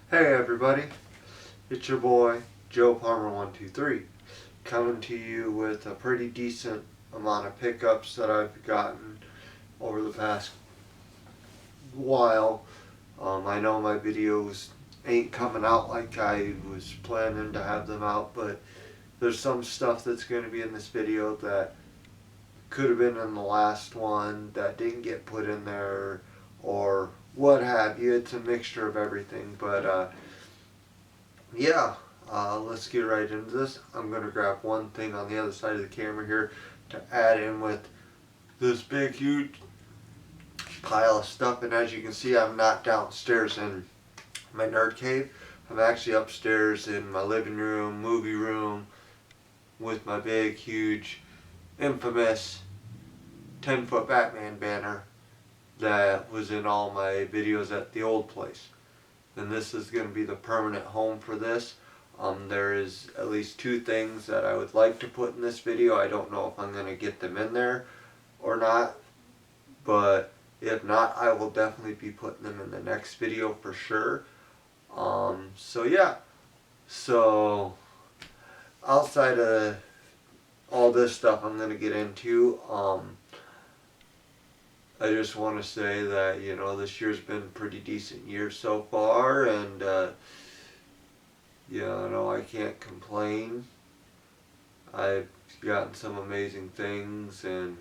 Hey everybody, it's your boy Joe Palmer 123 coming to you with a pretty decent amount of pickups that I've gotten over the past while. I know my videos ain't coming out like I was planning to have them out, but there's some stuff that's going to be in this video that could have been in the last one that didn't get put in there or what have you. It's a mixture of everything, but yeah, let's get right into this. I'm going to grab one thing on the other side of the camera here to add in with this big huge pile of stuff. And as you can see, I'm not downstairs in my nerd cave. I'm actually upstairs in my living room, movie room, with my big huge infamous 10-foot Batman banner that was in all my videos at the old place. And this is going to be the permanent home for this. There is at least two things that I would like to put in this video. I don't know if I'm going to get them in there or not, but if not, I will definitely be putting them in the next video for sure. So yeah, so outside of all this stuff I'm going to get into, I just want to say that, you know, this year's been a pretty decent year so far, and you know, I can't complain. I've gotten some amazing things and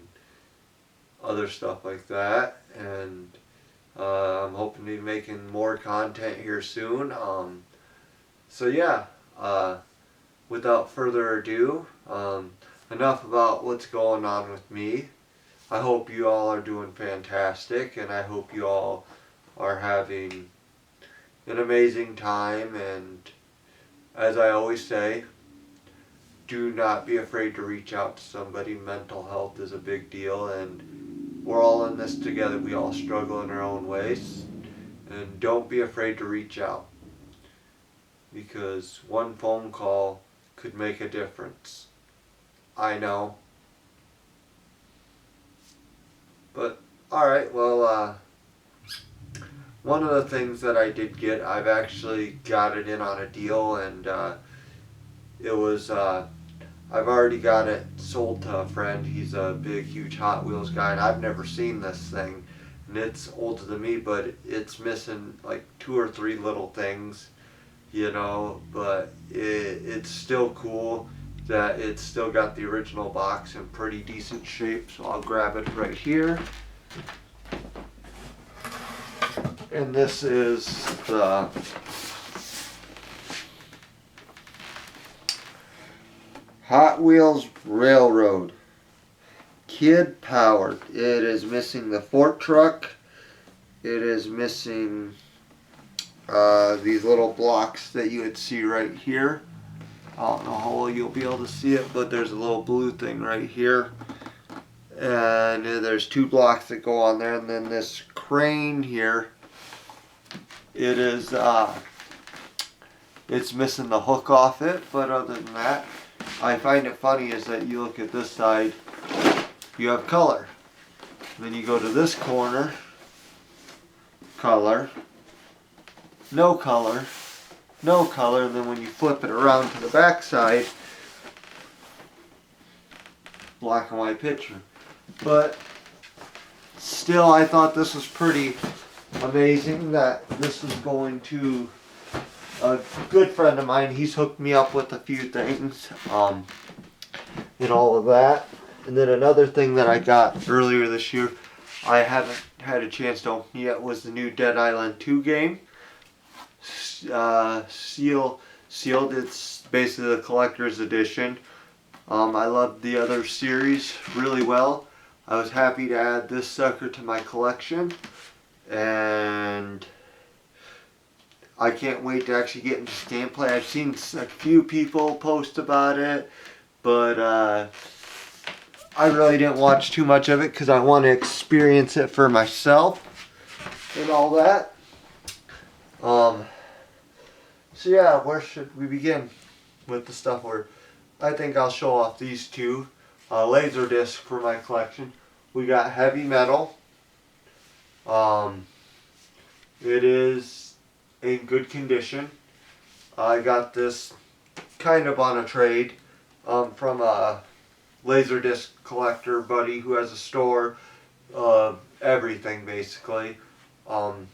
other stuff like that, and I'm hoping to be making more content here soon. So yeah, without further ado, enough about what's going on with me. I hope you all are doing fantastic, and I hope you all are having an amazing time. And as I always say, do not be afraid to reach out to somebody. Mental health is a big deal, and we're all in this together. We all struggle in our own ways, and don't be afraid to reach out, because one phone call could make a difference. I know. But, alright, well, one of the things that I did get, I've actually got it in on a deal, and it was, I've already got it sold to a friend. He's a big, huge Hot Wheels guy, and I've never seen this thing. And it's older than me, but it's missing like 2 or 3 little things, you know, but it's still cool that it's still got the original box in pretty decent shape. So I'll grab it right here. And this is the Hot Wheels Railroad, kid powered. It is missing the fork truck. It is missing these little blocks that you would see right here. I don't know how well you'll be able to see it, but there's a little blue thing right here. And there's 2 blocks that go on there, and then this crane here, it is it's missing the hook off it. But other than that, I find it funny is that you look at this side, you have color. Then you go to this corner, color, no color, no color, and then when you flip it around to the back side, black and white picture. But still, I thought this was pretty amazing that this is going to a good friend of mine. He's hooked me up with a few things, and all of that. And then another thing that I got earlier this year, I haven't had a chance to open yet, was the new Dead Island 2 game. Sealed. It's basically the collector's edition. I loved the other series really well. I was happy to add this sucker to my collection, and I can't wait to actually get into gameplay. I've seen a few people post about it, but I really didn't watch too much of it because I want to experience it for myself and all that. So yeah, where should we begin with the stuff where I think I'll show off these 2 laser discs for my collection. We got heavy metal. It is in good condition. I got this kind of on a trade from a Laserdisc collector buddy who has a store, everything basically. And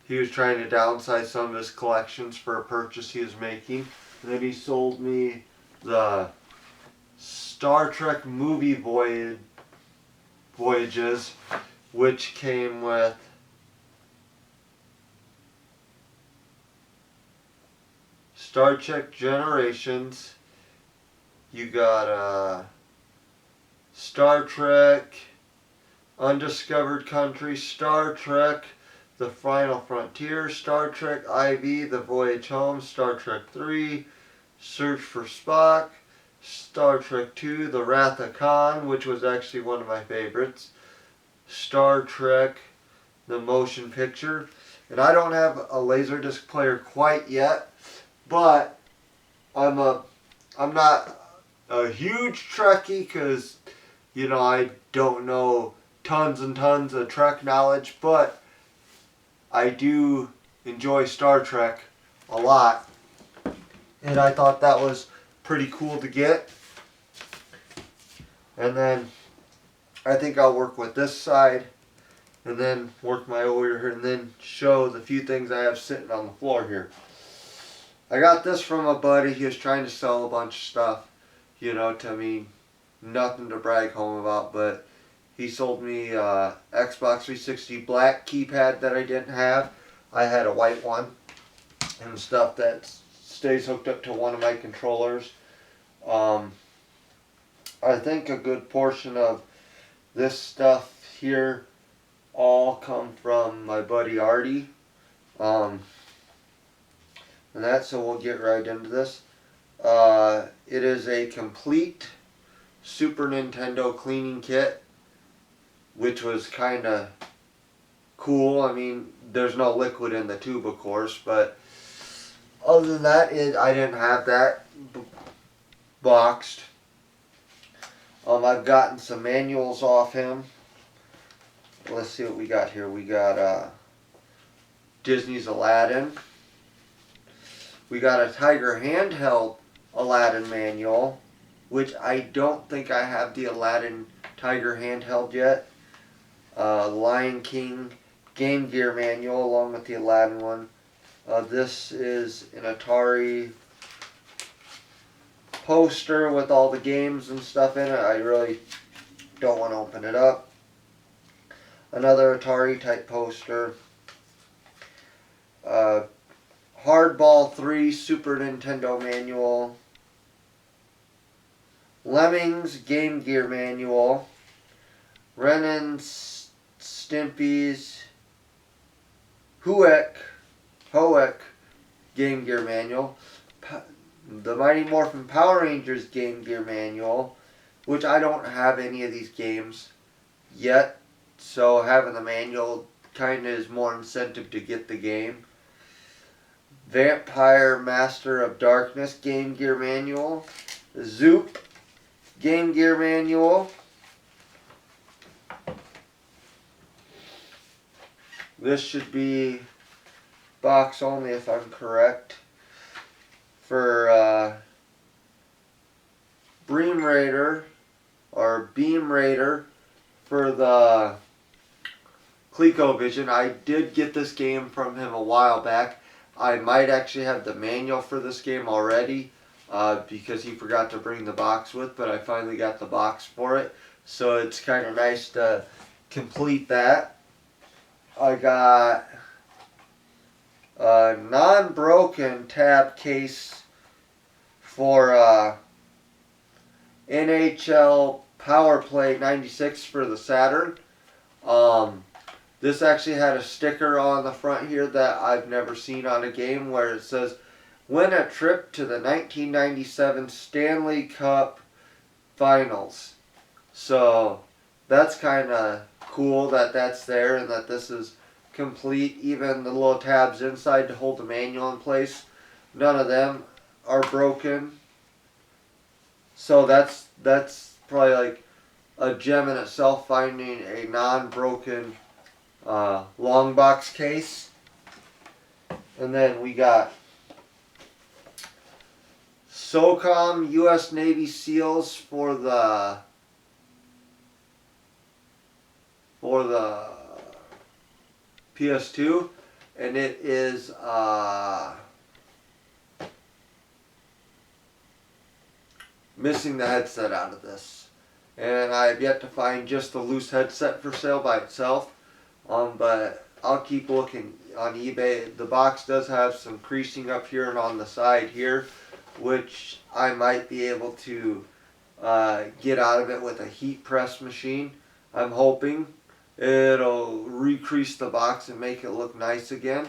he was trying to downsize some of his collections for a purchase he was making. And then he sold me the Star Trek movie voyages, which came with Star Trek Generations. You got Star Trek Undiscovered Country, Star Trek The Final Frontier, Star Trek IV The Voyage Home, Star Trek 3 Search for Spock, Star Trek 2 The Wrath of Khan, which was actually one of my favorites, Star Trek The Motion Picture. And I don't have a Laserdisc player quite yet, but I'm not a huge Trekkie because, you know, I don't know tons and tons of Trek knowledge, but I do enjoy Star Trek a lot, and I thought that was pretty cool to get. And then I think I'll work with this side and then work my way over here and then show the few things I have sitting on the floor here. I got this from a buddy. He was trying to sell a bunch of stuff, you know, to me. Nothing to brag home about, but he sold me Xbox 360 black keypad that I didn't have. I had a white one and stuff that stays hooked up to one of my controllers. I think a good portion of this stuff here all come from my buddy Artie. And that, so we'll get right into this. It is a complete Super Nintendo cleaning kit, which was kind of cool. I mean, there's no liquid in the tube, of course, but other than that, I didn't have that boxed. I've gotten some manuals off him. Let's see what we got here. We got Disney's Aladdin. We got a Tiger handheld Aladdin manual, which I don't think I have the Aladdin Tiger handheld yet. Lion King Game Gear manual along with the Aladdin one. This is an Atari poster with all the games and stuff in it. I really don't want to open it up. Another Atari type poster. Hardball 3 Super Nintendo manual. Lemmings Game Gear manual. Ren and Stimpy's Hoek Game Gear manual. The Mighty Morphin Power Rangers Game Gear manual, which I don't have any of these games yet, so having the manual kind of is more incentive to get the game. Vampire Master of Darkness Game Gear manual. Zoop Game Gear manual. This should be box only if I'm correct. For Beam Raider for the ColecoVision. I did get this game from him a while back. I might actually have the manual for this game already because he forgot to bring the box with, but I finally got the box for it. So it's kind of nice to complete that. I got a non-broken tab case for NHL Power Play 96 for the Saturn. This actually had a sticker on the front here that I've never seen on a game where it says, "Win a trip to the 1997 Stanley Cup Finals." So that's kind of cool that that's there and that this is complete. Even the little tabs inside to hold the manual in place, none of them are broken. So that's probably like a gem in itself, finding a non-broken long box case. And then we got SOCOM U.S. Navy SEALs for the PS2, and it is missing the headset out of this. And I have yet to find just the loose headset for sale by itself. But I'll keep looking on eBay. The box does have some creasing up here and on the side here, which I might be able to get out of it with a heat press machine. I'm hoping it'll recrease the box and make it look nice again.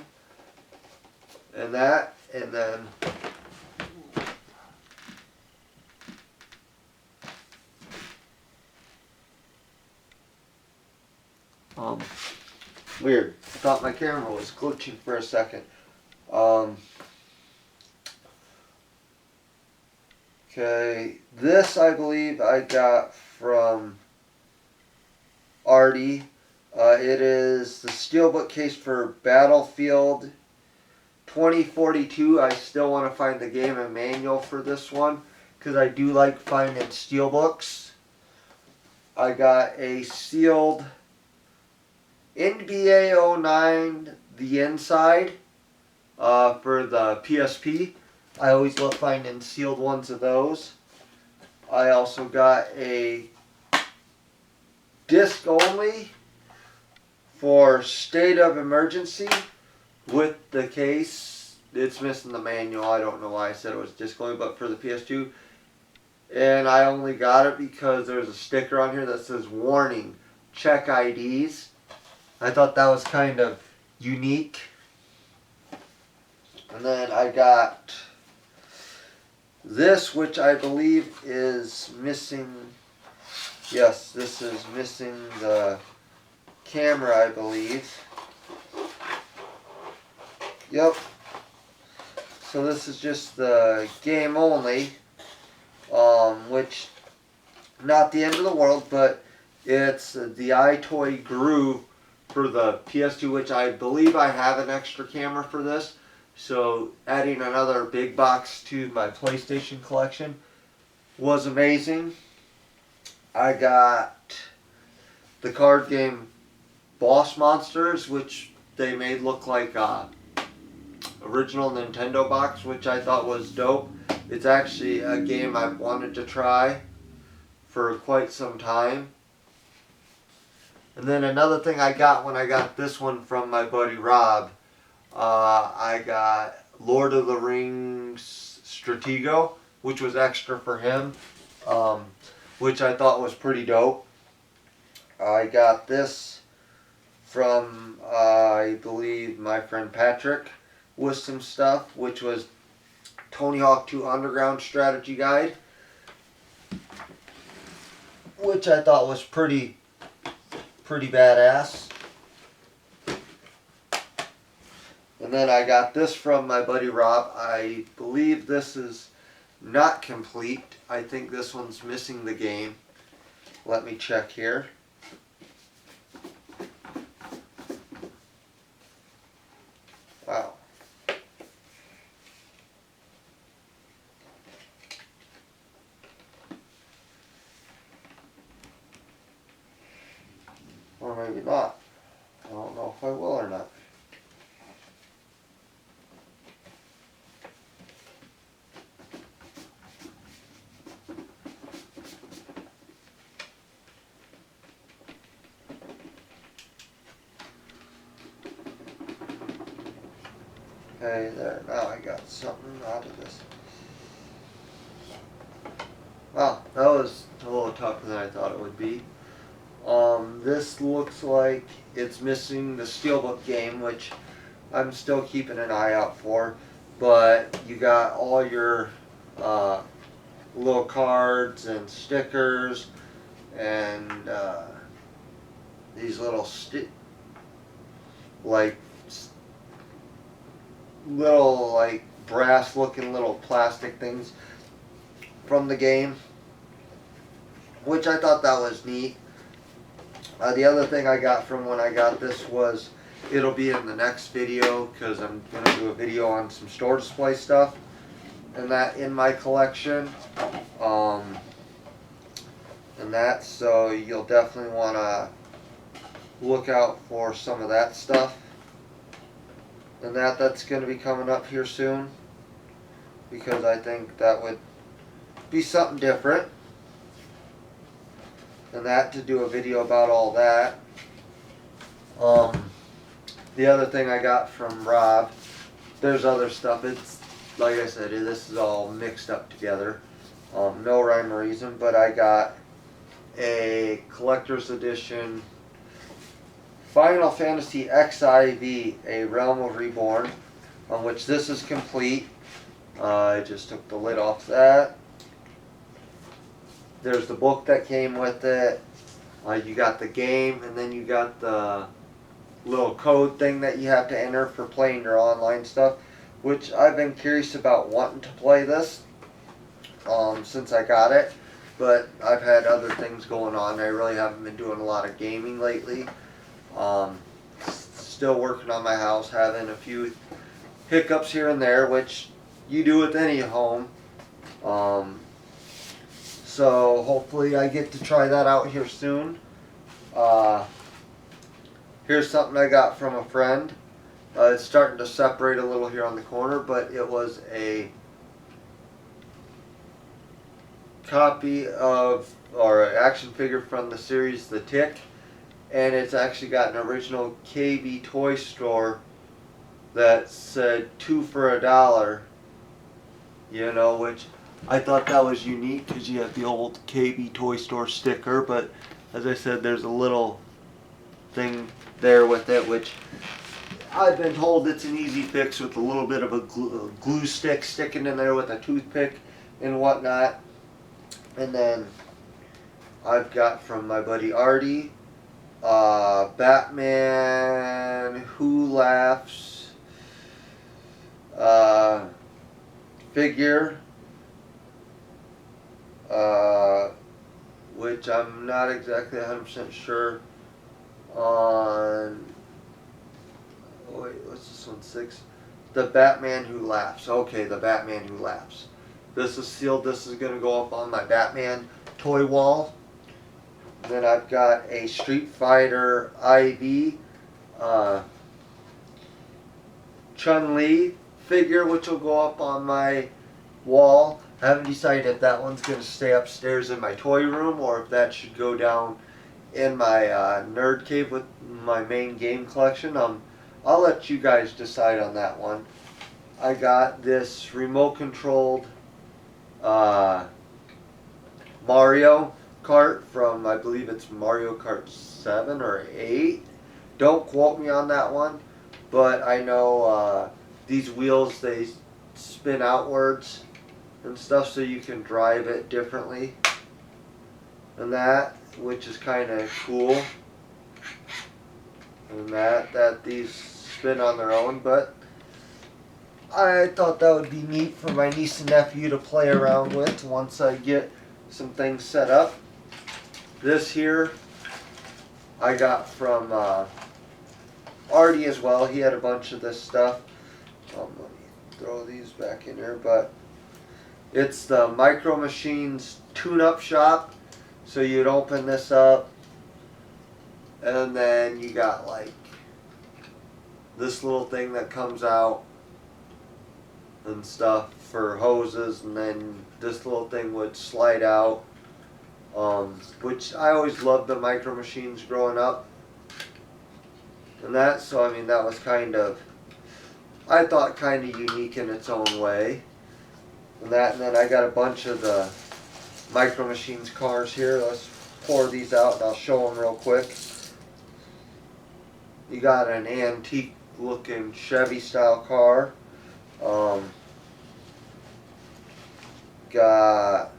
And that, and then weird. I thought my camera was glitching for a second. Okay, this I believe I got from Artie. It is the steelbook case for Battlefield 2042. I still want to find the game and manual for this one because I do like finding steelbooks. I got a sealed NBA 09, the inside, for the PSP. I always love finding sealed ones of those. I also got a disc only for State of Emergency with the case. It's missing the manual. I don't know why I said it was disc only, but for the PS2. And I only got it because there's a sticker on here that says warning, check IDs. I thought that was kind of unique. And then I got this, which I believe is missing. Yes, this is missing the camera, I believe. Yep. So this is just the game only, which not the end of the world, but it's the iToy Groove for the PS2, which I believe I have an extra camera for this. So adding another big box to my PlayStation collection was amazing. I got the card game Boss Monsters, which they made look like original Nintendo box, which I thought was dope. It's actually a game I've wanted to try for quite some time. And then another thing I got when I got this one from my buddy Rob, I got Lord of the Rings Stratego, which was extra for him, which I thought was pretty dope. I got this from, I believe, my friend Patrick with some stuff, which was Tony Hawk 2 Underground Strategy Guide, which I thought was pretty badass. And then I got this from my buddy Rob. I believe this is not complete. I think this one's missing the game. Let me check here. Wow. Or maybe not. I don't know if I will or not. Okay, there. Now I got something out of this. Wow, that was a little tougher than I thought it would be. This looks like it's missing the Steelbook game, which I'm still keeping an eye out for. But you got all your little cards and stickers and these little little brass looking little plastic things from the game, which I thought that was neat. The other thing I got from when I got this was it'll be in the next video because I'm going to do a video on some store display stuff and that in my collection. And that, so you'll definitely want to look out for some of that stuff. And that's going to be coming up here soon because I think that would be something different. And that, to do a video about all that. The other thing I got from Rob, there's other stuff. It's like I said, this is all mixed up together. No rhyme or reason, but I got a collector's edition Final Fantasy XIV, A Realm of Reborn, on which this is complete. I just took the lid off that. There's the book that came with it. You got the game, and then you got the little code thing that you have to enter for playing your online stuff, which I've been curious about wanting to play this since I got it, but I've had other things going on. I really haven't been doing a lot of gaming lately. Still working on my house, having a few hiccups here and there, which you do with any home. So hopefully I get to try that out here soon. Here's something I got from a friend. It's starting to separate a little here on the corner, but it was a copy of, or an action figure from the series The Tick, and it's actually got an original KB toy store that said 2 for $1, you know, which I thought that was unique because you have the old KB toy store sticker, but as I said, there's a little thing there with it, which I've been told it's an easy fix with a little bit of a glue stick sticking in there with a toothpick and whatnot. And then I've got from my buddy Artie, Batman Who Laughs figure, which I'm not exactly 100% sure on. Oh wait, what's this one? 6. The Batman Who Laughs. Okay, the Batman Who Laughs. This is sealed. This is going to go up on my Batman toy wall. Then I've got a Street Fighter IV Chun-Li figure, which will go up on my wall. I haven't decided if that one's going to stay upstairs in my toy room or if that should go down in my nerd cave with my main game collection. I'll let you guys decide on that one. I got this remote controlled Mario Kart from, I believe it's Mario Kart 7 or 8. Don't quote me on that one, but I know these wheels, they spin outwards and stuff so you can drive it differently and that, which is kind of cool. And that these spin on their own, but I thought that would be neat for my niece and nephew to play around with once I get some things set up. This here I got from Artie as well. He had a bunch of this stuff. Let me throw these back in here, but it's the Micro Machines tune-up shop. So you'd open this up, and then you got like this little thing that comes out and stuff for hoses, and then this little thing would slide out, which I always loved the Micro Machines growing up and that, so I mean that was kind of, I thought, kind of unique in its own way. And then I got a bunch of the Micro Machines cars here. Let's pour these out and I'll show them real quick. You got an antique looking Chevy style car. Got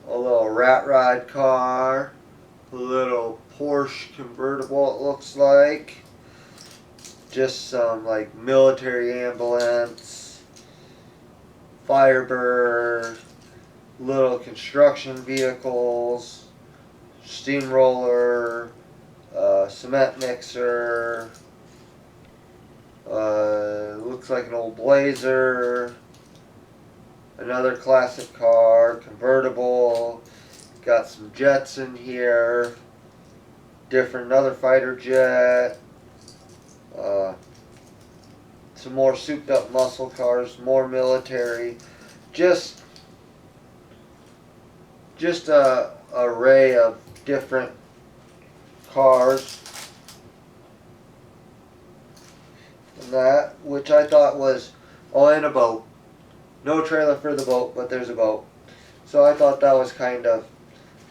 a little rat rod car, a little Porsche convertible it looks like, just some like military ambulance, Firebird, little construction vehicles, steamroller, cement mixer, Looks like an old Blazer. Another classic car, convertible. Got some jets in here. Another fighter jet. Some more souped up muscle cars, more military. Just a array of different cars. And that, which I thought was, oh, and a boat. No trailer for the boat, but there's a boat. So I thought that was kind of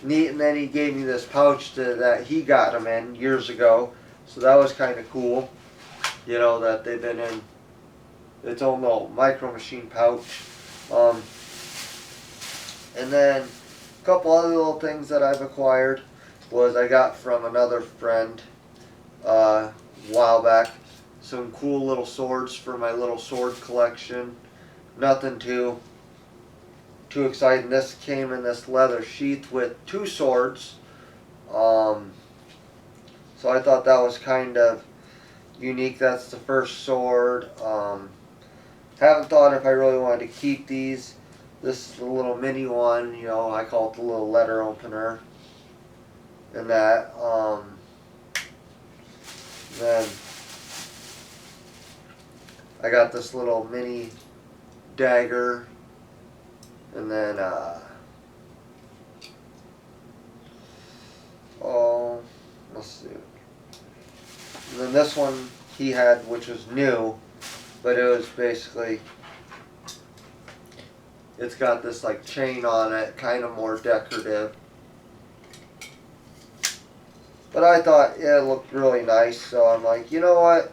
neat. And then he gave me this pouch that he got them in years ago. So that was kind of cool. You know, that they've been in its own little micro machine pouch. And then a couple other little things that I've acquired was I got from another friend a while back. Some cool little swords for my little sword collection. Nothing too exciting. This came in this leather sheath with 2 swords. So I thought that was kind of unique. That's the first sword. Haven't thought if I really wanted to keep these. This is a little mini one, you know, I call it the little letter opener. And that. Then I got this little mini dagger. And then, let's see. And then this one he had, which was new, but it was basically, it's got this like chain on it, kind of more decorative. But I thought, yeah, it looked really nice, so I'm like, you know what?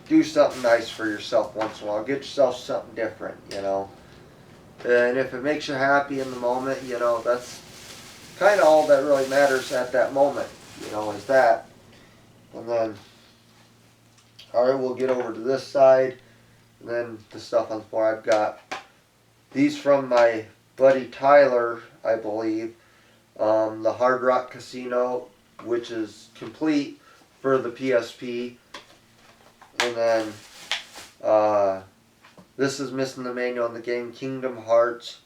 Do something nice for yourself once in a while. Get yourself something different, you know. And if it makes you happy in the moment, you know, that's kind of all that really matters at that moment, you know, is that. And then, alright, we'll get over to this side. And then the stuff on the floor. I've got these from my buddy Tyler, I believe. The Hard Rock Casino, which is complete for the PSP. And then, this is missing the manual in the game. Kingdom Hearts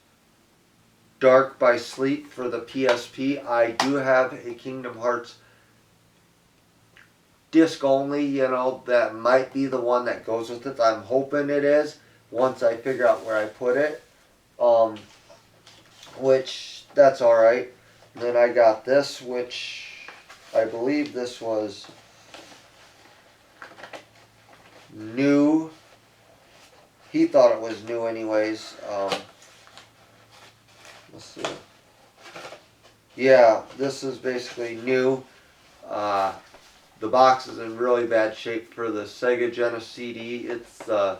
Dark by Sleep for the PSP. I do have a Kingdom Hearts disc only, you know, that might be the one that goes with it. I'm hoping it is once I figure out where I put it. Which, that's alright. Then I got this, which I believe this was new. He thought it was new anyways. Let's see. Yeah, this is basically new. The box is in really bad shape for the Sega Genesis CD. It's a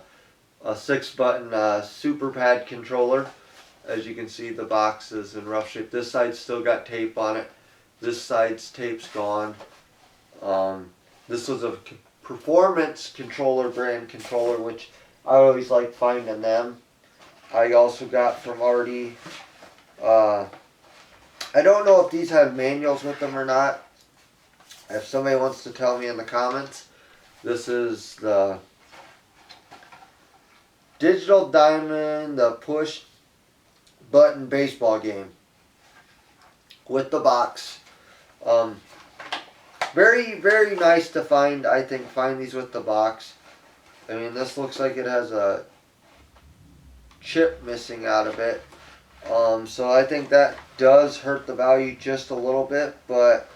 6-button Super Pad controller. As you can see, the box is in rough shape. This side's still got tape on it. This side's tape's gone. This was a performance controller brand controller, which I always like finding them. I also got from Artie. I don't know if these have manuals with them or not. If somebody wants to tell me in the comments. This is the Digital Diamond, the push button baseball game with the box. Very, very nice to find, I think, find these with the box. I mean, this looks like it has a chip missing out of it. So I think that does hurt the value just a little bit, but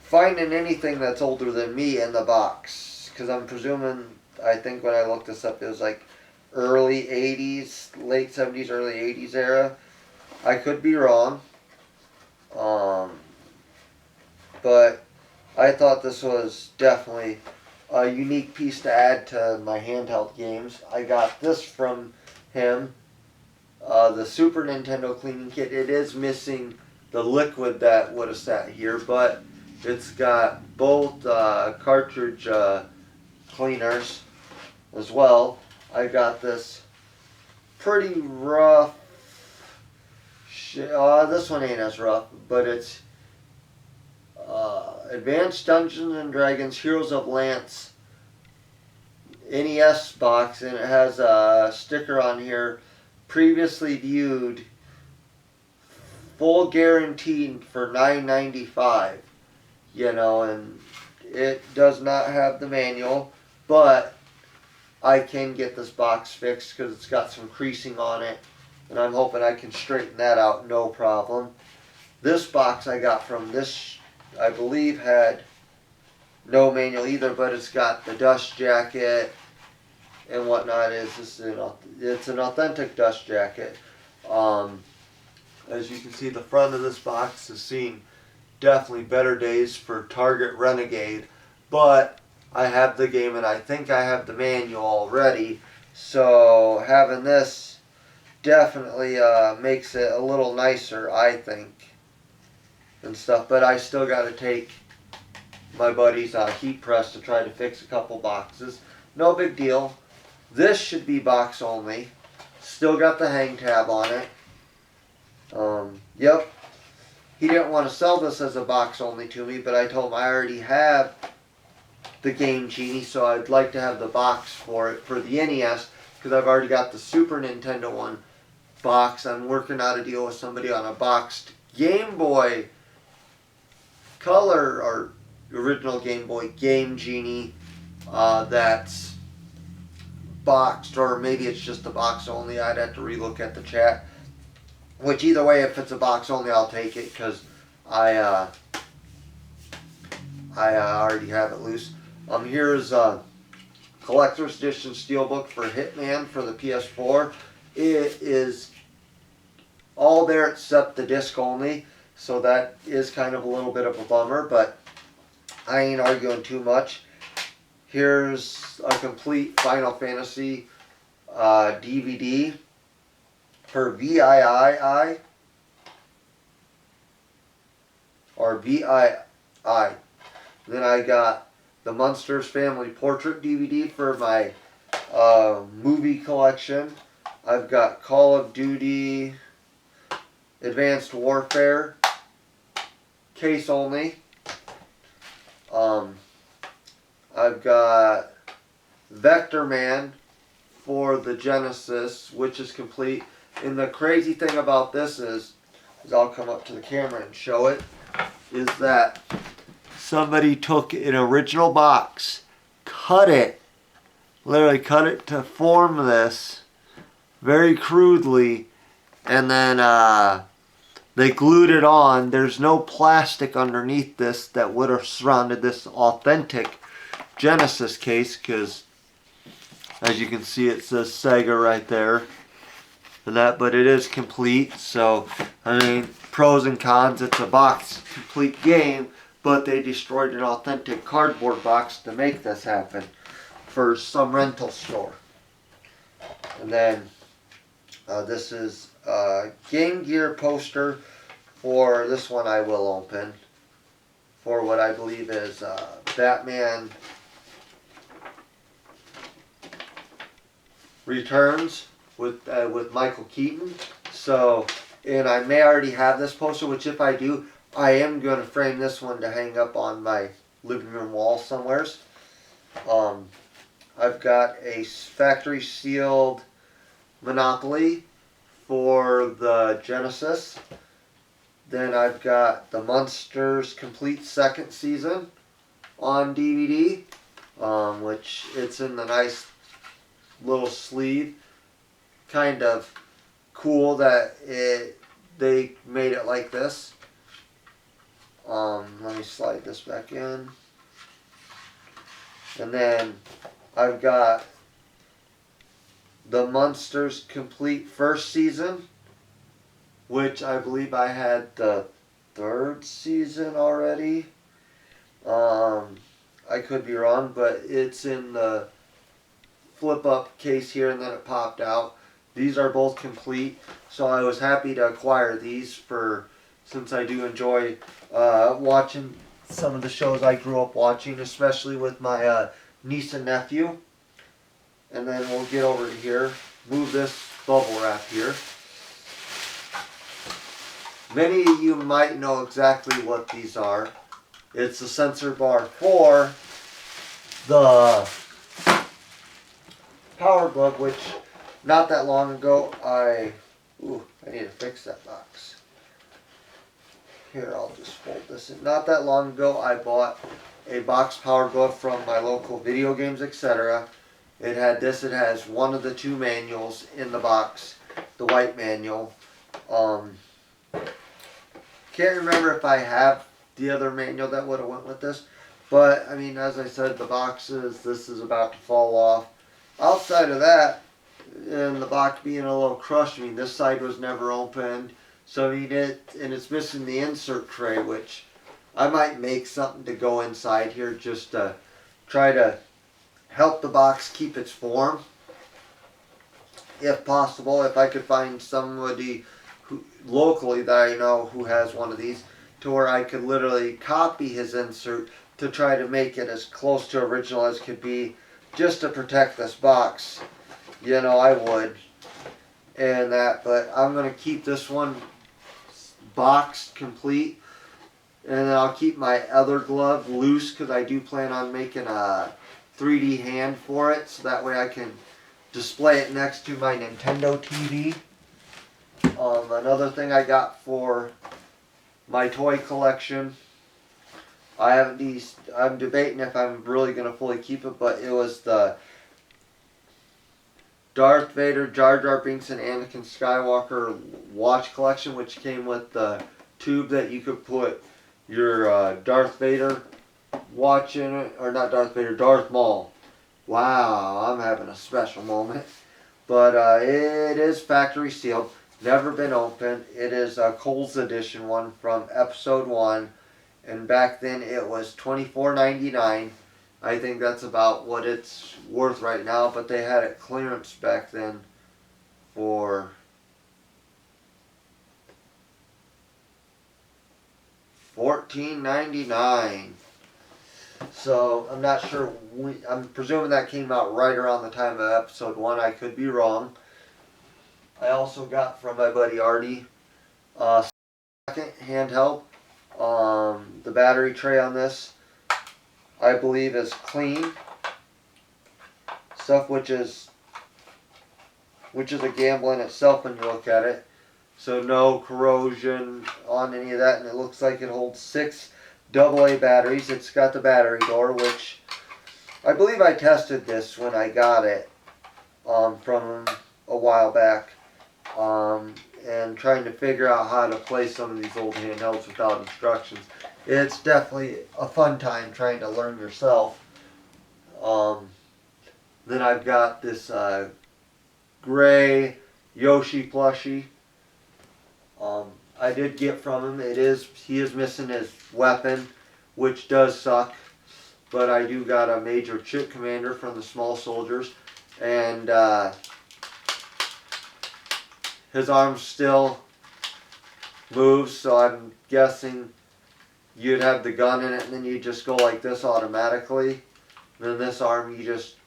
finding anything that's older than me in the box, because I'm presuming, I think when I looked this up, it was like early 80s, late 70s, early 80s era. I could be wrong. But I thought this was definitely a unique piece to add to my handheld games. I got this from him, the Super Nintendo cleaning kit. It is missing the liquid that would have sat here, but it's got both cartridge cleaners as well. I got this pretty rough, this one ain't as rough, but it's Advanced Dungeons and Dragons Heroes of Lance NES box, and it has a sticker on here, previously viewed, full guaranteed for $9.95. You know, and it does not have the manual, but I can get this box fixed because it's got some creasing on it, and I'm hoping I can straighten that out no problem. This box I got from this, I believe, had no manual either, but it's got the dust jacket and whatnot. It's an authentic dust jacket. As you can see, the front of this box has seen definitely better days for Target Renegade, but I have the game and I think I have the manual already, so having this definitely makes it a little nicer, I think, and stuff. But I still got to take my buddy's heat press to try to fix a couple boxes. No big deal. This should be box only. Still got the hang tab on it. Yep. He didn't want to sell this as a box only to me, but I told him I already have the Game Genie, so I'd like to have the box for it for the NES, because I've already got the Super Nintendo one box. I'm working out a deal with somebody on a boxed Game Boy Color or original Game Boy Game Genie that's boxed, or maybe it's just a box only. I'd have to relook at the chat. Which either way, if it's a box only, I'll take it because I already have it loose. Here's a collector's edition steelbook for Hitman for the PS4. It is all there except the disc only, so that is kind of a little bit of a bummer, but I ain't arguing too much. Here's a complete Final Fantasy DVD for VII or VII. Then I got the Munsters Family Portrait DVD for my movie collection. I've got Call of Duty Advanced Warfare case only. I've got Vector Man for the Genesis, which is complete. And the crazy thing about this is I'll come up to the camera and show it, is that somebody took an original box, literally cut it to form this very crudely, and then they glued it on. There's no plastic underneath this that would have surrounded this authentic Genesis case, because as you can see it says Sega right there. And that, but it is complete, so I mean, pros and cons. It's a box complete game, but they destroyed an authentic cardboard box to make this happen for some rental store. And then this is a Game Gear poster for this one. I will open for what I believe is Batman Returns with Michael Keaton. So, and I may already have this poster, which if I do, I am going to frame this one to hang up on my living room wall somewheres. I've got a factory sealed Monopoly for the Genesis. Then I've got the Munsters Complete second season on DVD, which it's in the nice little sleeve. Kind of cool that they made it like this. Let me slide this back in. And then I've got the Munsters Complete first season, which I believe I had the third season already. I could be wrong, but it's in the flip up case here, and then it popped out. These are both complete, so I was happy to acquire these since I do enjoy watching some of the shows I grew up watching, especially with my niece and nephew. And then we'll get over to here, move this bubble wrap here. Many of you might know exactly what these are. It's the sensor bar for the Power Glove, which not that long ago I need to fix that box. Here, I'll just fold this in. Not that long ago I bought a box Power Glove from my local Video Games, etc. It had this. It has one of the two manuals in the box, the white manual. Can't remember if I have the other manual that would have went with this, but I mean, as I said, the boxes, this is about to fall off. Outside of that, and the box being a little crushed, I mean, this side was never opened, so I mean, it's missing the insert tray, which I might make something to go inside here just to try to help the box keep its form, if possible. If I could find somebody locally that I know who has one of these, to where I could literally copy his insert to try to make it as close to original as could be, just to protect this box, you know, I would. And that, but I'm going to keep this one boxed complete, and then I'll keep my other glove loose, because I do plan on making a 3D hand for it, so that way I can display it next to my Nintendo TV. Another thing I got for my toy collection, I'm debating if I'm really going to fully keep it, but it was the Darth Vader, Jar Jar Binks, and Anakin Skywalker watch collection, which came with the tube that you could put your Darth Vader watch in it, or not Darth Vader, Darth Maul. Wow, I'm having a special moment. But it is factory sealed, never been opened. It is a Kohl's edition one from episode 1, and back then it was $24.99. I think that's about what it's worth right now, but they had it clearance back then for $14.99. So I'm not sure. I'm presuming that came out right around the time of episode 1. I could be wrong. I also got from my buddy Artie second handheld. The battery tray on this, I believe, is clean stuff, which is a gamble in itself when you look at it. So no corrosion on any of that, and it looks like it holds 6 AA batteries. It's got the battery door, which I believe I tested this when I got it from a while back, and trying to figure out how to play some of these old handhelds without instructions. It's definitely a fun time trying to learn yourself. Then I've got this gray Yoshi plushie. I did get from him. He is missing his weapon, which does suck. But I do got a Major Chip Commander from the Small Soldiers, and his arm still moves, so I'm guessing you'd have the gun in it, and then you just go like this automatically. And then this arm, you just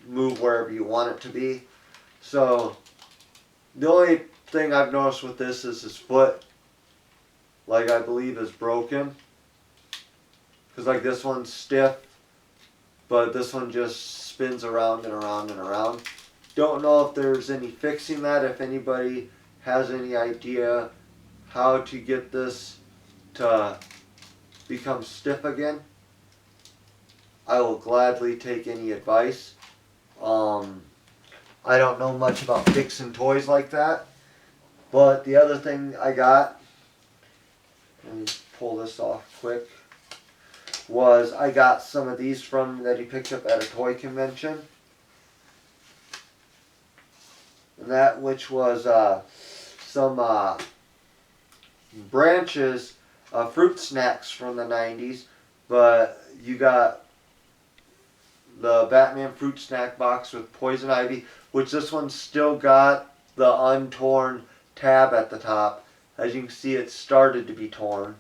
move wherever you want it to be. So the only thing I've noticed with this is his foot, like, I believe is broken. Because like this one's stiff, but this one just spins around and around and around. Don't know if there's any fixing that. If anybody has any idea how to get this to become stiff again, I will gladly take any advice. I don't know much about fixing toys like that. But the other thing I got, let me pull this off quick, was I got some of these from that he picked up at a toy convention. And that, which was some branches of fruit snacks from the 90s. But you got the Batman fruit snack box with poison ivy, which this one still got the untorn tab at the top. As you can see, it started to be torn.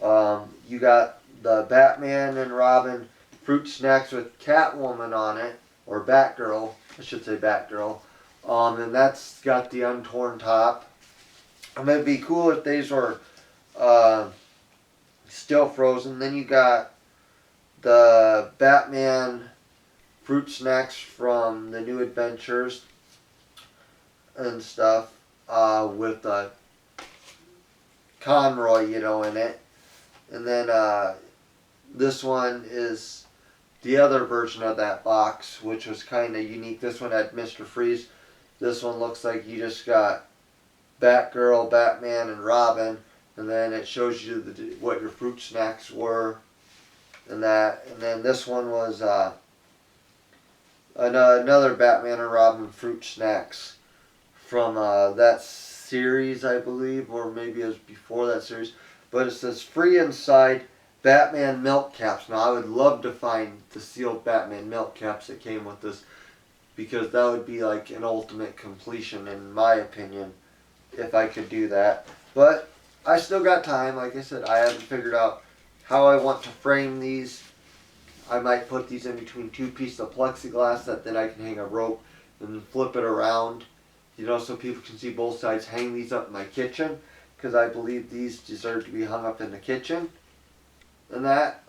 You got the Batman and Robin fruit snacks with Catwoman on it, or Batgirl, I should say Batgirl. And that's got the untorn top. And it'd be cool if these were still frozen. Then you got the Batman fruit snacks from the New Adventures and stuff, with Conroy, in it. And then this one is the other version of that box, which was kind of unique. This one had Mr. Freeze. This one looks like you just got Batgirl, Batman, and Robin, and then it shows you what your fruit snacks were, and that. And then this one was another Batman and Robin fruit snacks from that series, I believe, or maybe it was before that series. But it says free inside Batman milk caps. Now I would love to find the sealed Batman milk caps that came with this, because that would be like an ultimate completion in my opinion, if I could do that. But I still got time. Like I said, I haven't figured out how I want to frame these. I might put these in between two pieces of plexiglass that then I can hang a rope and flip it around, so people can see both sides. Hang these up in my kitchen, because I believe these deserve to be hung up in the kitchen. And that,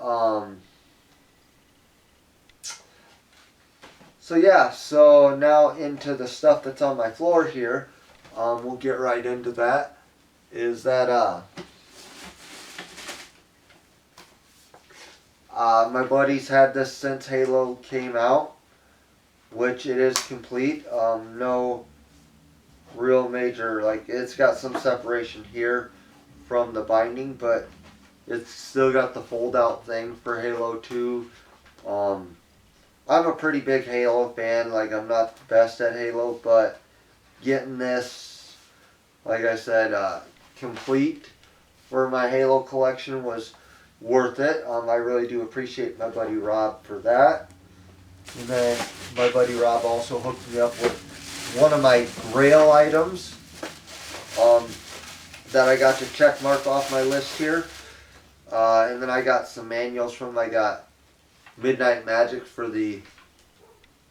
so yeah, so now into the stuff that's on my floor here. We'll get right into that. Is that, my buddy's had this since Halo came out, which it is complete. No real major, it's got some separation here from the binding, but it's still got the fold out thing for Halo 2. I'm a pretty big Halo fan. I'm not the best at Halo, but getting this, like I said, complete for my Halo collection was worth it. I really do appreciate my buddy Rob for that. And then my buddy Rob also hooked me up with one of my Grail items that I got to check mark off my list here. And then I got some manuals from him. I got Midnight Magic for the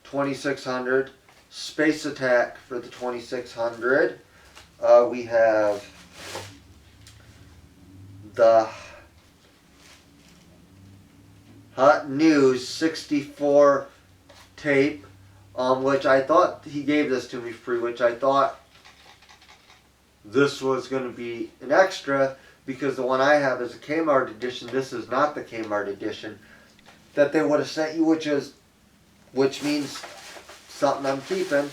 2600, Space Attack for the 2600. We have the Hot News 64 tape, which I thought he gave this to me free, which I thought this was going to be an extra, because the one I have is a Kmart edition. This is not the Kmart edition that they would have sent you, which means something I'm keeping.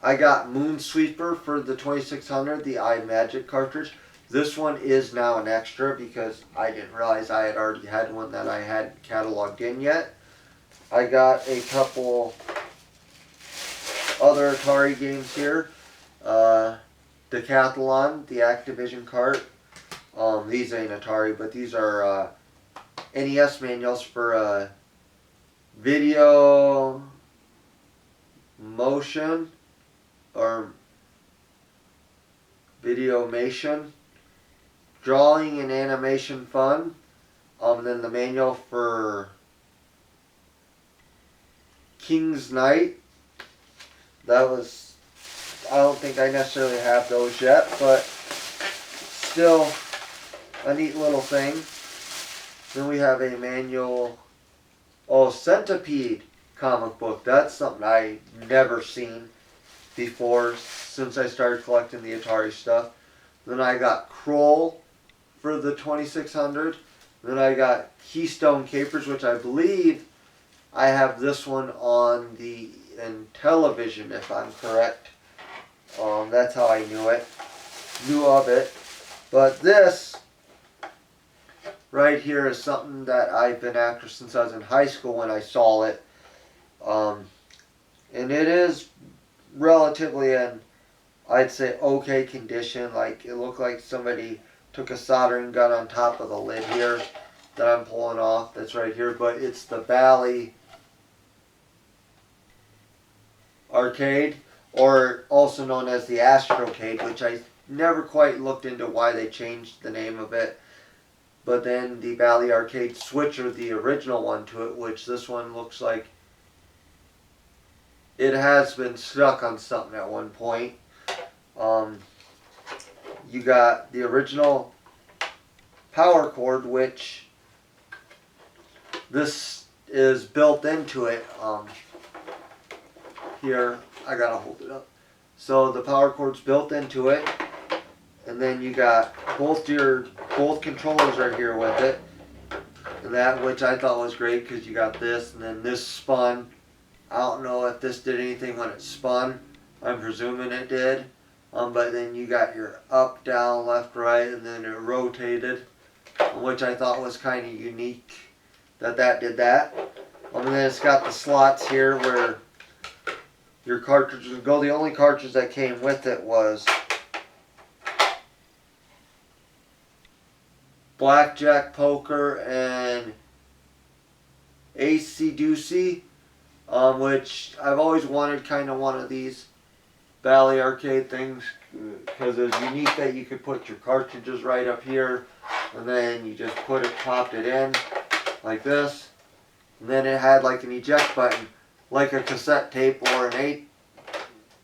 I got Moonsweeper for the 2600, the iMagic cartridge. This one is now an extra because I didn't realize I had already had one that I hadn't cataloged in yet. I got a couple other Atari games here. Decathlon, the Activision cart. These ain't Atari, but these are NES manuals for video motion or videomation, drawing and animation fun. Then the manual for King's Knight. That was, I don't think I necessarily have those yet, but still a neat little thing. Then we have a manual, Centipede comic book. That's something I never seen before since I started collecting the Atari stuff. Then I got Kroll for the 2600. Then I got Keystone Capers, which I believe I have this one on the Intellivision, if I'm correct. That's how I knew of it. But this right here is something that I've been after since I was in high school when I saw it. And it is relatively in, I'd say, okay condition. It looked like somebody took a soldering gun on top of the lid here that I'm pulling off. That's right here. But it's the Bally Arcade, or also known as the Astrocade, which I never quite looked into why they changed the name of it. But then the Bally Arcade switcher, the original one to it, which this one looks like it has been stuck on something at one point. You got the original power cord, which this is built into it. Here, I gotta hold it up. So the power cord's built into it, and then you got both controllers are here with it, and that, which I thought was great because you got this, and then this spun. I don't know if this did anything when it spun. I'm presuming it did. But then you got your up, down, left, right, and then it rotated, which I thought was kind of unique that did that. And then it's got the slots here where your cartridges would go. The only cartridge that came with it was blackjack, poker, and AC Deucey, which I've always wanted kind of one of these Bally arcade things because it's unique that you could put your cartridges right up here, and then you just popped it in like this, and then it had like an eject button, like a cassette tape or an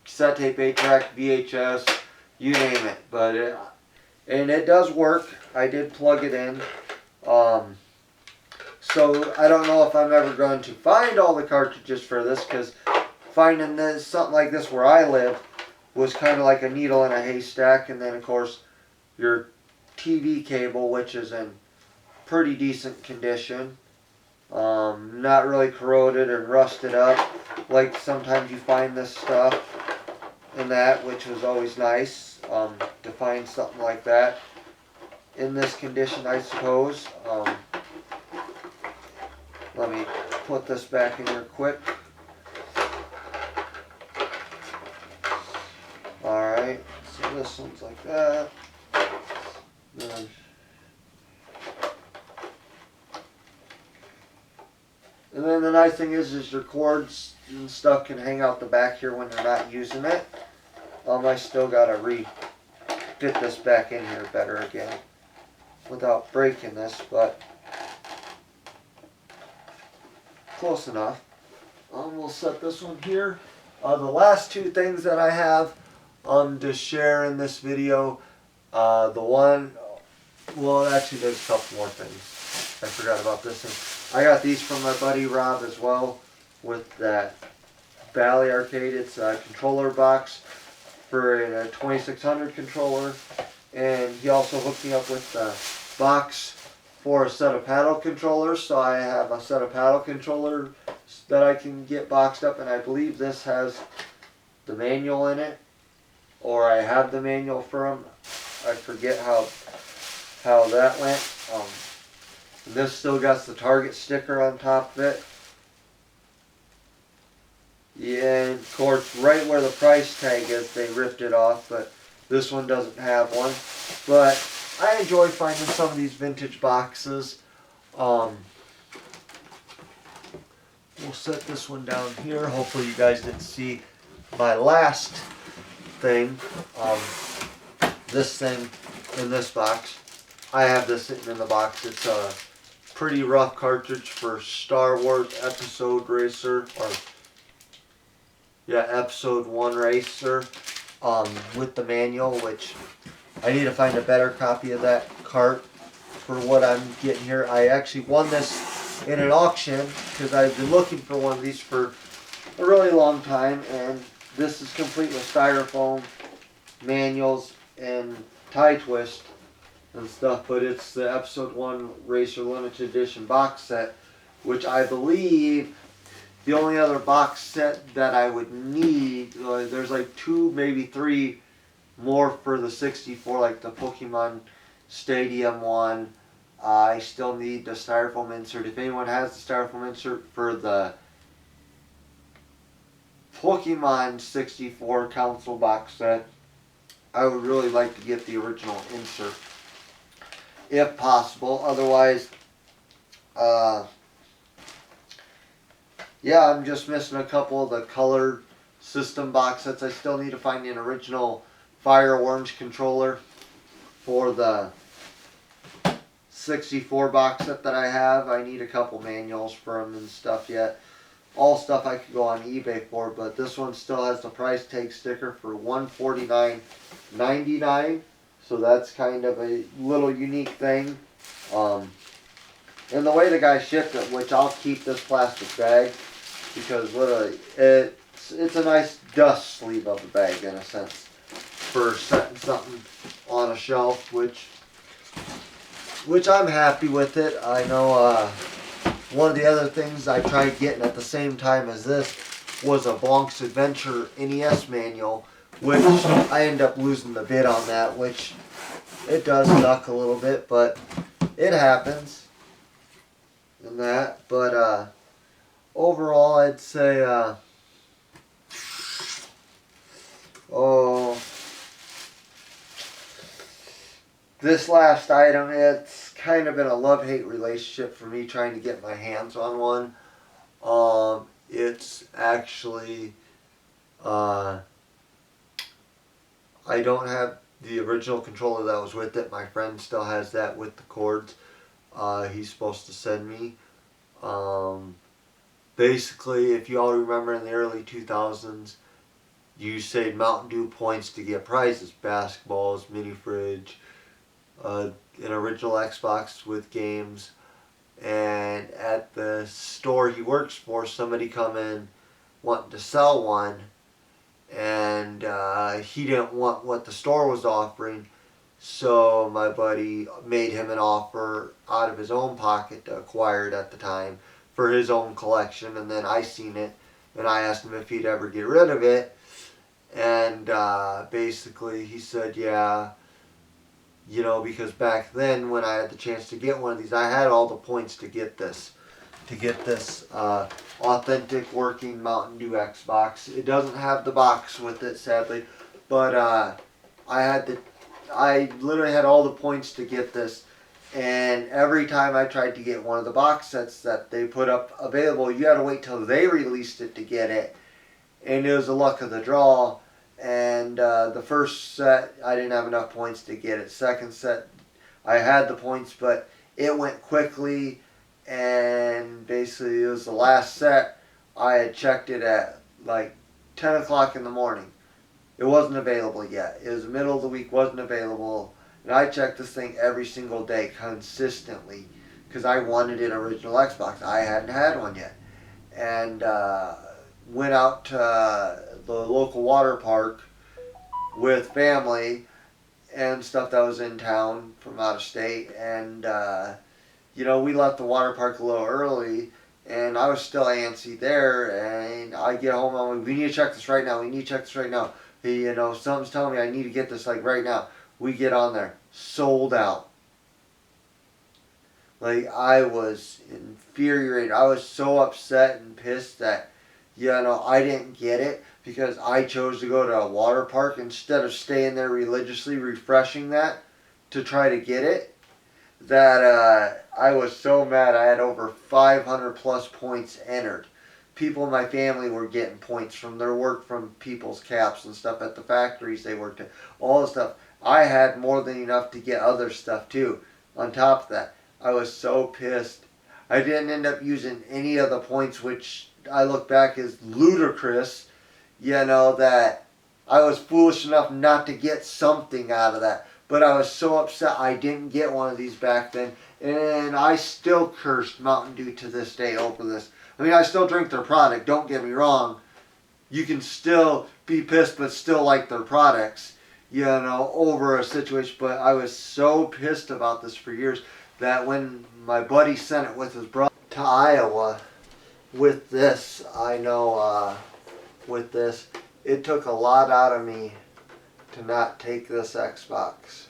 cassette tape, 8-track, VHS, you name it. But and it does work. I did plug it in. So I don't know if I'm ever going to find all the cartridges for this, because finding this, something like this where I live was kind of like a needle in a haystack. And then of course your TV cable, which is in pretty decent condition, not really corroded or rusted up like sometimes you find this stuff in that, which was always nice to find something like that in this condition, I suppose. Let me put this back in here quick. Alright, so this one's like that. And then the nice thing is your cords and stuff can hang out the back here when you're not using it. I still gotta fit this back in here better again without breaking this, but close enough. We'll set this one here. The last two things that I have to share in this video, well, actually there's a couple more things. I forgot about this thing. I got these from my buddy Rob as well, with that Bally Arcade. It's a controller box for a 2600 controller, and he also hooked me up with the box for a set of paddle controllers. So I have a set of paddle controllers that I can get boxed up, and I believe this has the manual in it, or I have the manual for them. I forget how that went. This still got the Target sticker on top of it. Yeah, and of course, right where the price tag is, they ripped it off, but this one doesn't have one. But I enjoy finding some of these vintage boxes. We'll set this one down here. Hopefully you guys didn't see my last thing. This thing in this box. I have this sitting in the box. It's a pretty rough cartridge for Star Wars Episode Racer, or yeah, Episode 1 Racer, with the manual, which I need to find a better copy of that cart for what I'm getting here. I actually won this in an auction because I've been looking for one of these for a really long time, and this is complete with styrofoam, manuals, and tie twist and stuff, but it's the Episode 1 Racer Limited Edition box set, which I believe the only other box set that I would need, there's like 2, maybe 3 more for the 64, like the Pokemon Stadium one. I still need the styrofoam insert. If anyone has the styrofoam insert for the Pokemon 64 console box set, I would really like to get the original insert if possible. Otherwise, yeah, I'm just missing a couple of the color system box sets. I still need to find an original Fire Orange controller for the 64 box set that I have. I need a couple manuals for them and stuff yet. All stuff I could go on eBay for, but this one still has the price tag sticker for $149.99. So that's kind of a little unique thing. And the way the guy shipped it, which I'll keep this plastic bag, because literally it's a nice dust sleeve of a bag in a sense for setting something on a shelf, which I'm happy with it. I know one of the other things I tried getting at the same time as this was a Blanc's Adventure NES manual, which I ended up losing the bid on that, which it does suck a little bit, but it happens. And that, but overall I'd say this last item, it's kind of been a love-hate relationship for me trying to get my hands on one. It's actually I don't have the original controller that was with it. My friend still has that with the cords. He's supposed to send me. Basically, if you all remember in the early 2000s, you saved Mountain Dew points to get prizes. Basketballs, mini fridge, an original Xbox with games. And at the store he works for, somebody come in wanting to sell one. And he didn't want what the store was offering. So my buddy made him an offer out of his own pocket to acquire it at the time for his own collection. And then I seen it and I asked him if he'd ever get rid of it. And basically he said, yeah, you know, because back then when I had the chance to get one of these, I had all the points to get this. Authentic working Mountain Dew Xbox. It doesn't have the box with it, sadly, but I literally had all the points to get this, and every time I tried to get one of the box sets that they put up available, you had to wait till they released it to get it, and it was the luck of the draw. And the first set, I didn't have enough points to get it. Second set, I had the points, but it went quickly. And basically it was the last set. I had checked it at like 10 o'clock in the morning. It wasn't available yet. It was the middle of the week, wasn't available. And I checked this thing every single day consistently because I wanted an original Xbox. I hadn't had one yet. And went out to the local water park with family and stuff that was in town from out of state. And you know, we left the water park a little early, and I was still antsy there, and I get home, I'm like, we need to check this right now, we need to check this right now. You know, something's telling me I need to get this, like, right now. We get on there, sold out. Like, I was infuriated. I was so upset and pissed that, you know, I didn't get it, because I chose to go to a water park instead of staying there religiously refreshing that to try to get it. That I was so mad. I had over 500 plus points entered. People in my family were getting points from their work, from people's caps and stuff at the factories they worked at. All the stuff. I had more than enough to get other stuff too. On top of that, I was so pissed. I didn't end up using any of the points, which I look back as ludicrous. You know, that I was foolish enough not to get something out of that. But I was so upset I didn't get one of these back then. And I still cursed Mountain Dew to this day over this. I mean, I still drink their product, don't get me wrong. You can still be pissed but still like their products, you know, over a situation. But I was so pissed about this for years that when my buddy sent it with his brother to Iowa with this, I know with this, it took a lot out of me to not take this Xbox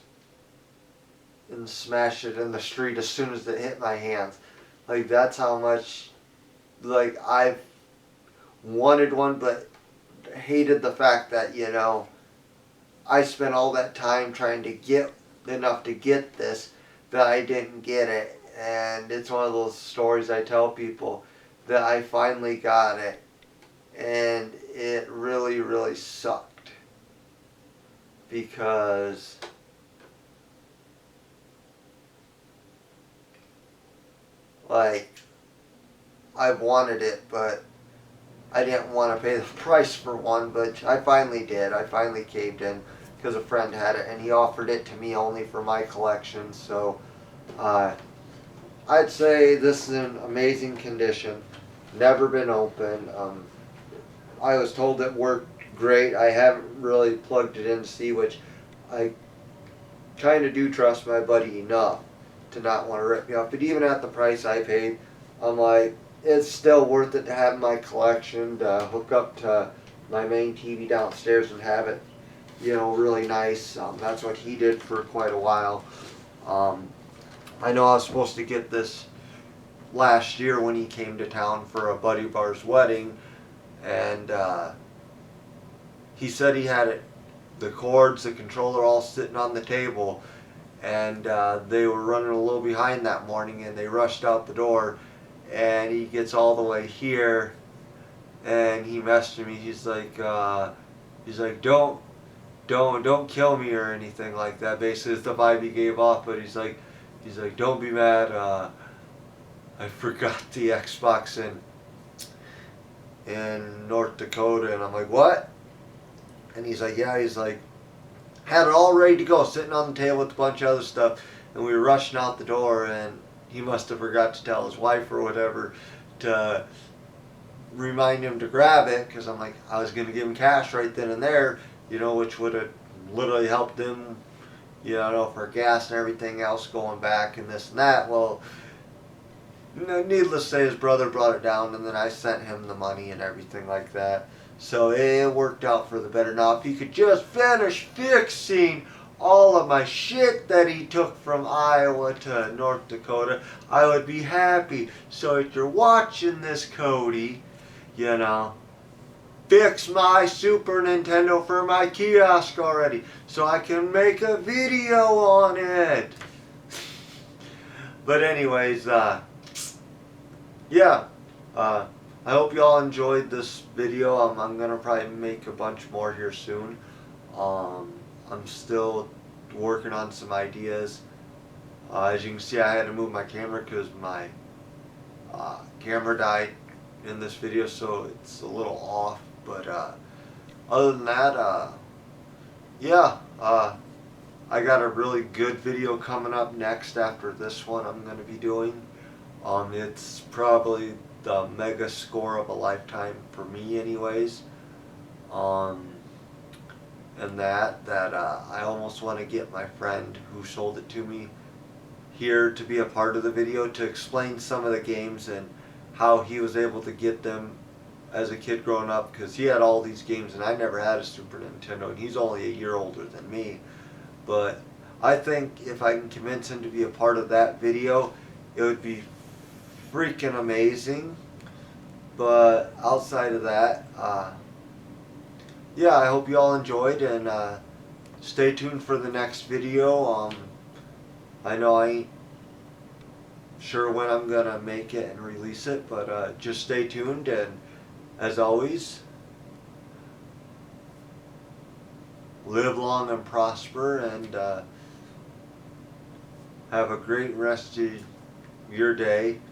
and smash it in the street as soon as it hit my hands. Like, that's how much, like, I've wanted one but hated the fact that, you know, I spent all that time trying to get enough to get this that I didn't get it. And it's one of those stories I tell people that I finally got it, and it really, really sucked. Because like, I've wanted it, but I didn't want to pay the price for one, but I finally did. I finally caved in because a friend had it and he offered it to me only for my collection. So I'd say this is in amazing condition. Never been opened. I was told it worked great. I haven't really plugged it in to see, which I kind of do trust my buddy enough to not want to rip me off. But even at the price I paid, I'm like, it's still worth it to have my collection, to hook up to my main TV downstairs and have it, really nice. That's what he did for quite a while. I know I was supposed to get this last year when he came to town for a buddy of ours wedding, and he said he had it, the cords, the controller all sitting on the table, and they were running a little behind that morning, and they rushed out the door, and he gets all the way here, and he messaged me. He's like, don't kill me or anything like that. Basically, it's the vibe he gave off. But he's like, don't be mad. I forgot the Xbox in North Dakota, and I'm like, what? And he's like, yeah. He's like, had it all ready to go, sitting on the table with a bunch of other stuff, and we were rushing out the door, and he must have forgot to tell his wife or whatever to remind him to grab it, because I'm like, I was going to give him cash right then and there, which would have literally helped him, for gas and everything else going back and this and that. Well, needless to say, his brother brought it down, and then I sent him the money and everything like that. So it worked out for the better. Now, if he could just finish fixing all of my shit that he took from Iowa to North Dakota, I would be happy. So if you're watching this, Cody, fix my Super Nintendo for my kiosk already, so I can make a video on it. But anyways, yeah, I hope you all enjoyed this video. I'm gonna probably make a bunch more here soon. I'm still working on some ideas. As you can see, I had to move my camera because my camera died in this video, so it's a little off. But other than that, yeah, I got a really good video coming up next after this one I'm going to be doing. It's probably the mega score of a lifetime for me anyways. And that I almost want to get my friend who sold it to me here to be a part of the video to explain some of the games and how he was able to get them as a kid growing up, because he had all these games and I never had a Super Nintendo, and he's only a year older than me. But I think if I can convince him to be a part of that video, it would be freaking amazing. But outside of that, yeah, I hope you all enjoyed, and stay tuned for the next video. I know I ain't sure when I'm gonna make it and release it, but just stay tuned, and as always, live long and prosper, and have a great rest of your day.